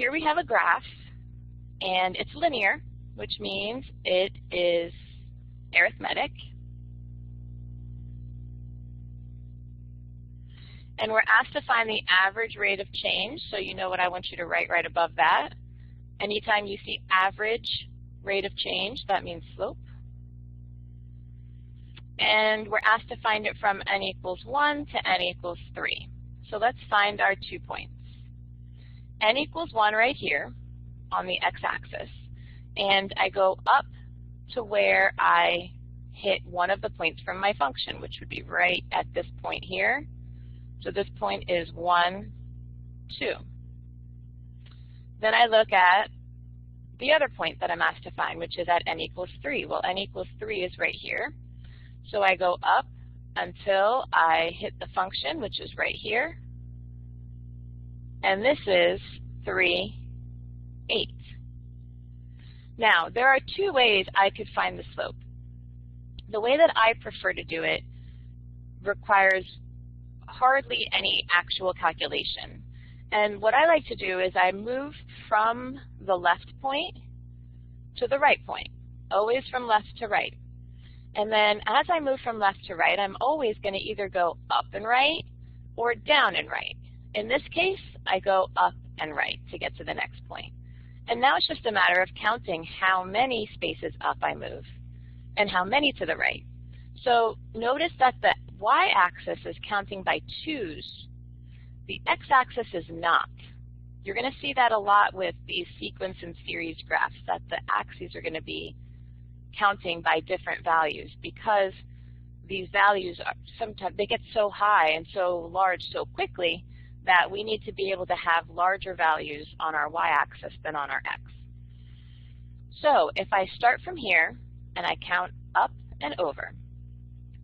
Here we have a graph, and it's linear, which means it is arithmetic. And we're asked to find the average rate of change, so you know what I want you to write right above that. Anytime you see average rate of change, that means slope. And we're asked to find it from n equals 1 to n equals 3. So let's find our 2 points. N equals 1 right here on the x-axis, and I go up to where I hit one of the points from my function, which would be right at this point here. So this point is 1, 2. Then I look at the other point that I'm asked to find, which is at n equals 3. Well, n equals 3 is right here. So I go up until I hit the function, which is right here. And this is 3, 8. Now, there are two ways I could find the slope. The way that I prefer to do it requires hardly any actual calculation. And what I like to do is I move from the left point to the right point, always from left to right. And then as I move from left to right, I'm always going to either go up and right or down and right. In this case, I go up and right to get to the next point. And now it's just a matter of counting how many spaces up I move and how many to the right. So notice that the y-axis is counting by 2's. The x-axis is not. You're going to see that a lot with these sequence and series graphs, that the axes are going to be counting by different values because these values are sometimes they get so high and so large so quickly that we need to be able to have larger values on our y-axis than on our x. So if I start from here and I count up and over,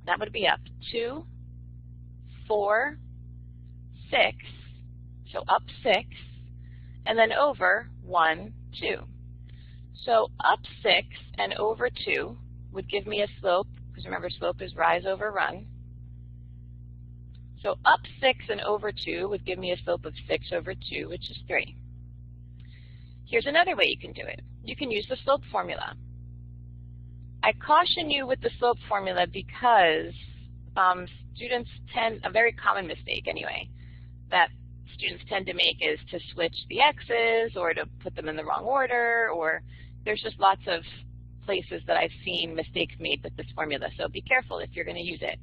that would be up 2, 4, 6, so up 6, and then over 1, 2. So up 6 and over 2 would give me a slope, because remember slope is rise over run. So up 6 and over 2 would give me a slope of 6 over 2, which is 3. Here's another way you can do it. You can use the slope formula. I caution you with the slope formula because students tend, a very common mistake anyway, that students tend to make is to switch the x's or to put them in the wrong order, or there's just lots of places that I've seen mistakes made with this formula, so be careful if you're going to use it.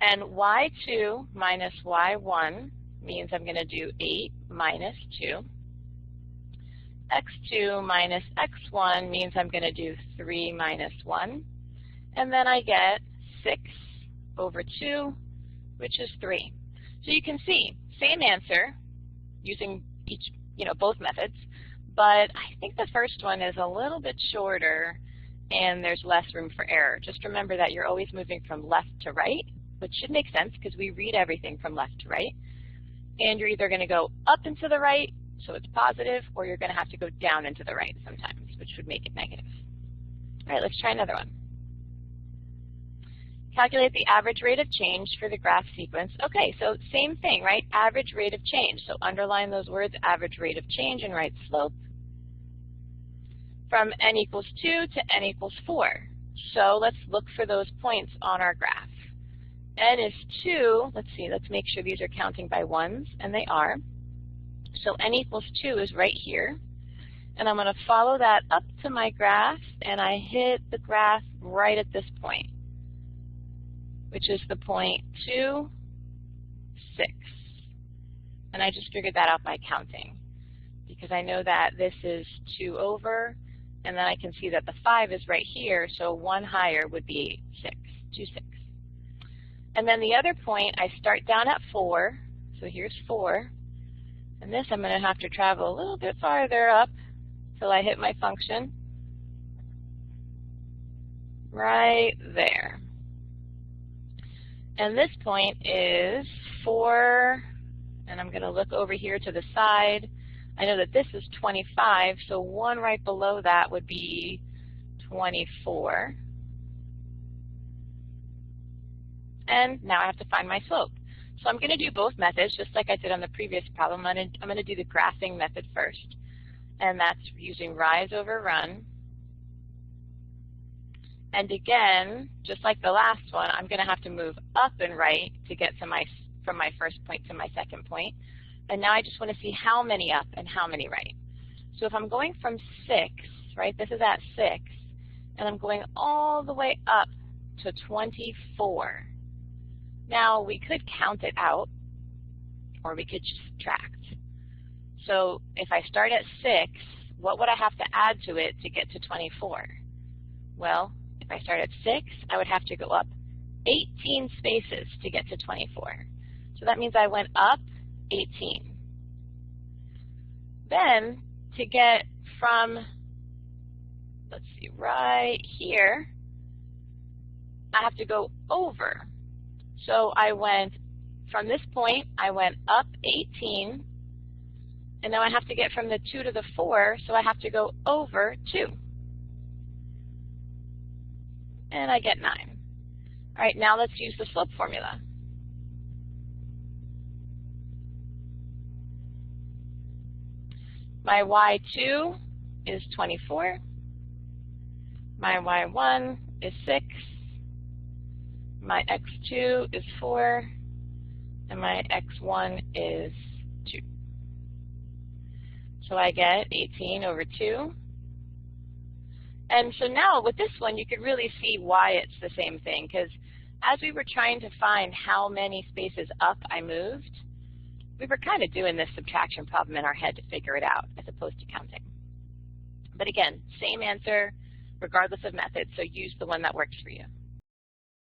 And y2 minus y1 means I'm going to do 8 minus 2. x2 minus x1 means I'm going to do 3 minus 1. And then I get 6 over 2, which is 3. So you can see, same answer using both methods, but I think the first one is a little bit shorter and there's less room for error. Just remember that you're always moving from left to right, which should make sense because we read everything from left to right. And you're either going to go up and to the right, so it's positive, or you're going to have to go down and to the right sometimes, which would make it negative. All right, let's try another one. Calculate the average rate of change for the graph sequence. Okay, so same thing, right? Average rate of change. So underline those words, average rate of change, and write slope. From n equals 2 to n equals 4. So let's look for those points on our graph. N is 2. Let's see, let's make sure these are counting by ones, and they are. So n equals 2 is right here. And I'm going to follow that up to my graph, and I hit the graph right at this point, which is the point 2, 6. And I just figured that out by counting, because I know that this is 2 over, and then I can see that the 5 is right here, so 1 higher would be 6, 2, 6. And then the other point, I start down at 4, so here's 4. And this I'm going to have to travel a little bit farther up till I hit my function. Right there. And this point is 4, and I'm going to look over here to the side. I know that this is 25, so 1 right below that would be 24. And now I have to find my slope. So I'm going to do both methods just like I did on the previous problem. I'm going to do the graphing method first, and that's using rise over run. And again, just like the last one, I'm going to have to move up and right to get to from my first point to my second point. And now I just want to see how many up and how many right. So if I'm going from 6, right, this is at 6, and I'm going all the way up to 24. Now we could count it out, or we could just subtract. So if I start at 6, what would I have to add to it to get to 24? Well, if I start at 6, I would have to go up 18 spaces to get to 24. So that means I went up 18. Then to get from, let's see, right here, I have to go over. So I went, from this point, I went up 18, and now I have to get from the 2 to the 4, so I have to go over 2. And I get 9. All right, now let's use the slope formula. My y2 is 24. My y1 is 6. My x2 is 4. And my x1 is 2. So I get 18 over 2. And so now with this one, you could really see why it's the same thing, because as we were trying to find how many spaces up I moved, we were kind of doing this subtraction problem in our head to figure it out as opposed to counting. But again, same answer regardless of method, so use the one that works for you.